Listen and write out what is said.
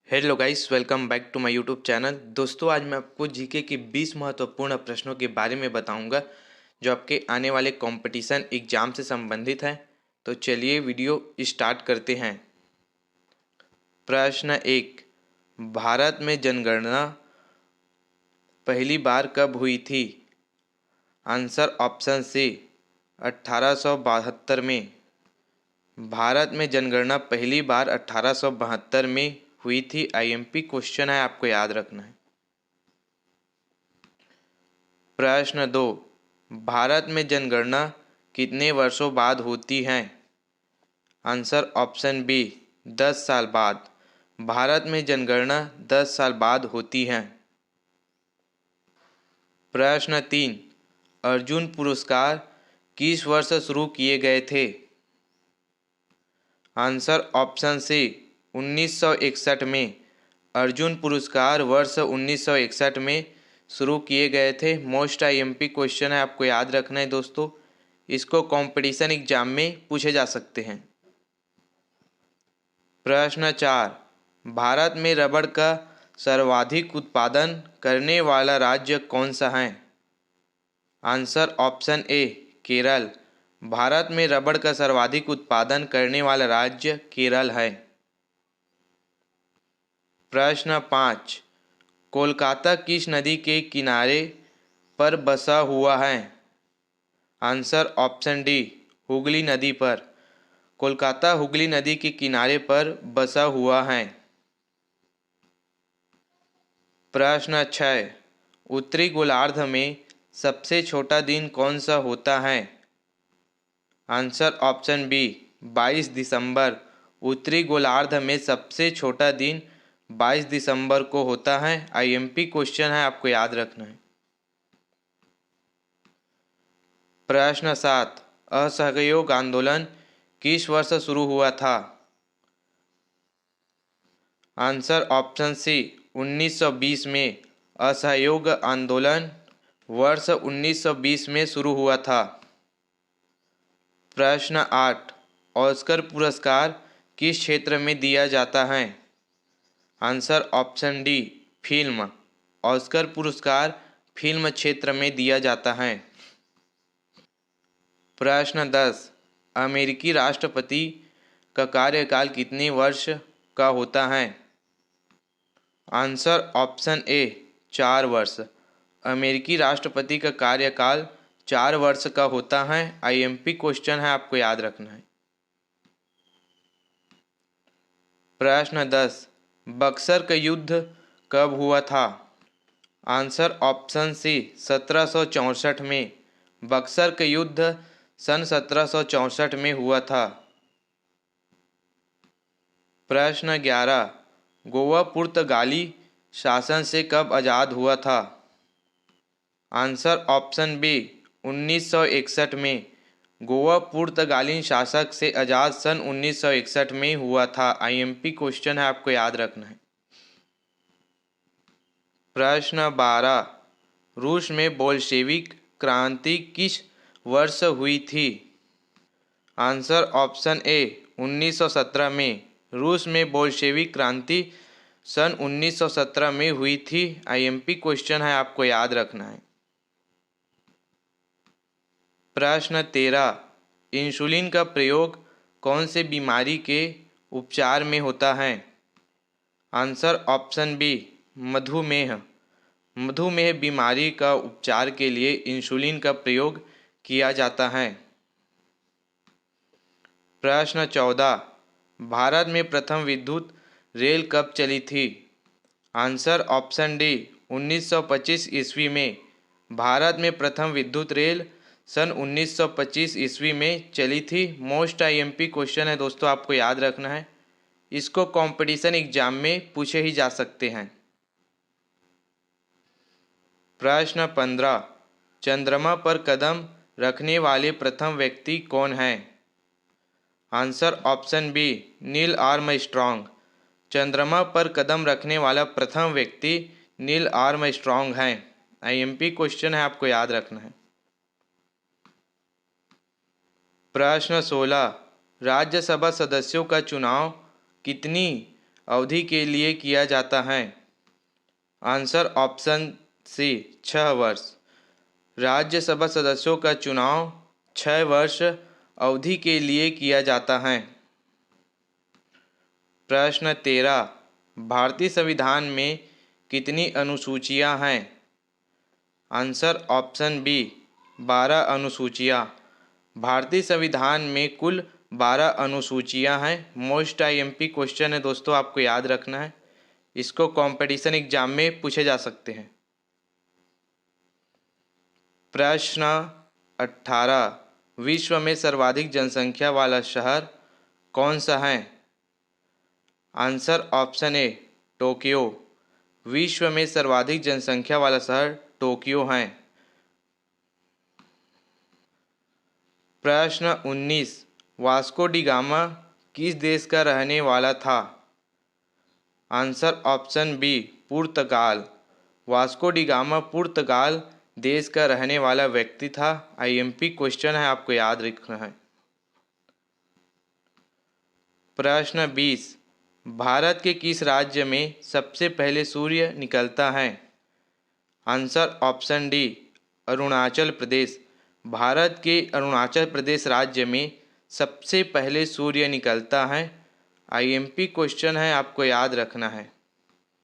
Hello guys, welcome back to my YouTube channel. दोस्तों, आज मैं आपको जीके के 20 महत्वपूर्ण प्रश्नों के बारे में बताऊंगा जो आपके आने वाले कंपटीशन एग्जाम से संबंधित हैं। तो चलिए वीडियो स्टार्ट करते हैं। प्रश्न 1। भारत में जनगणना पहली बार कब हुई थी? आंसर ऑप्शन सी 1872 में। भारत में जनगणना पहली बार 1872 में हुई थी। आईएमपी क्वेश्चन है, आपको याद रखना है। प्रश्न 2। भारत में जनगणना कितने वर्षों बाद होती है? आंसर ऑप्शन बी 10 साल बाद। भारत में जनगणना 10 साल बाद होती है। प्रश्न 3। अर्जुन पुरस्कार किस वर्ष शुरू किए गए थे? आंसर ऑप्शन सी 1961 में। अर्जुन पुरस्कार वर्ष 1961 में शुरू किए गए थे। मोस्ट आईएमपी क्वेश्चन है, आपको याद रखना है दोस्तों। इसको कंपटीशन एग्जाम में पूछे जा सकते हैं। प्रश्न 4। भारत में रबड़ का सर्वाधिक उत्पादन करने वाला राज्य कौन सा है? Answer option A Kerala. Bharat में रबड़ का सर्वाधिक उत्पादन करने वाला राज्य केरल है। प्रश्न 5। कोलकाता किस नदी के किनारे पर बसा हुआ है? आंसर ऑप्शन डी हुगली नदी पर। कोलकाता हुगली नदी के किनारे पर बसा हुआ है। प्रश्न 6। उत्तरी गोलार्ध में सबसे छोटा दिन कौन सा होता है? आंसर ऑप्शन बी 22 दिसंबर। उत्तरी गोलार्ध में सबसे छोटा दिन 22 दिसंबर को होता है। आईएमपी क्वेश्चन है, आपको याद रखना है। प्रश्न 7। असहयोग आंदोलन किस वर्ष शुरू हुआ था? आंसर ऑप्शन सी 1920 में। असहयोग आंदोलन वर्ष 1920 में शुरू हुआ था। प्रश्न 8। ऑस्कर पुरस्कार किस क्षेत्र में दिया जाता है? Answer option D film. Oscar पुरस्कार फिल्म क्षेत्र में दिया जाता है। प्रश्न 10। अमेरिकी राष्ट्रपति का कार्यकाल कितने वर्ष का होता है? आंसर ऑप्शन ए 4 वर्ष। अमेरिकी राष्ट्रपति का कार्यकाल 4 वर्ष का होता है। आईएमपी क्वेश्चन है, आपको याद रखना है। प्रश्न 10। बक्सर का युद्ध कब हुआ था? आंसर ऑप्शन सी 1764 में। बक्सर का युद्ध सन 1764 में हुआ था। प्रश्न 11। गोवा पुर्तगाली शासन से कब आज़ाद हुआ था? आंसर ऑप्शन बी 1961 में। गोवा पुर्तगाली शासक से आज़ाद सन 1961 में हुआ था। आईएमपी क्वेश्चन है, आपको याद रखना है। प्रश्न 12। रूस में बोल्शेविक क्रांति किस वर्ष हुई थी? आंसर ऑप्शन ए 1917 में। रूस में बोल्शेविक क्रांति सन 1917 में हुई थी। आईएमपी क्वेश्चन है, आपको याद रखना है। प्रश्न 13। इंसुलिन का प्रयोग कौन से बीमारी के उपचार में होता है? आंसर ऑप्शन बी मधुमेह। मधुमेह बीमारी का उपचार के लिए इंसुलिन का प्रयोग किया जाता है। प्रश्न 14। भारत में प्रथम विद्युत रेल कब चली थी? आंसर ऑप्शन डी 1925 ईस्वी में। भारत में प्रथम विद्युत रेल सन 1925 ईस्वी में चली थी। मोस्ट आईएमपी क्वेश्चन है दोस्तों, आपको याद रखना है। इसको कंपटीशन एग्जाम में पूछे ही जा सकते हैं। प्रश्न 15। चंद्रमा पर कदम रखने वाले प्रथम व्यक्ति कौन हैं? Answer option B Neil Armstrong. चंद्रमा पर कदम रखने वाला प्रथम व्यक्ति नील आर्मस्ट्रॉन्ग हैं। आईएमपी क्वेश्चन है, आपको याद रखना है। प्रश्न 16। राज्यसभा सदस्यों का चुनाव कितनी अवधि के लिए किया जाता है? आंसर ऑप्शन सी 6 वर्ष। राज्यसभा सदस्यों का चुनाव 6 वर्ष अवधि के लिए किया जाता है। प्रश्न 13। भारतीय संविधान में कितनी अनुसूचियां हैं? आंसर ऑप्शन बी 12 अनुसूचियां। भारतीय संविधान में कुल 12 अनुसूचियां हैं। मोस्ट आईएमपी क्वेश्चन है दोस्तों, आपको याद रखना है। इसको कंपटीशन एग्जाम में पूछे जा सकते हैं। प्रश्न 18। विश्व में सर्वाधिक जनसंख्या वाला शहर कौन सा है? Answer option A Tokyo. विश्व में सर्वाधिक जनसंख्या वाला शहर टोक्यो है। प्रश्न 19। वास्को डी गामा किस देश का रहने वाला था? आंसर ऑप्शन बी पुर्तगाल। वास्को डी गामा पुर्तगाल देश का रहने वाला व्यक्ति था। आईएमपी क्वेश्चन है, आपको याद रखना है। प्रश्न 20। भारत के किस राज्य में सबसे पहले सूर्य निकलता है? Answer option D Arunachal Pradesh. Bharat के अरुणाचल प्रदेश राज्य में सबसे पहले सूर्य निकलता है। आईएमपी क्वेश्चन है, आपको याद रखना है।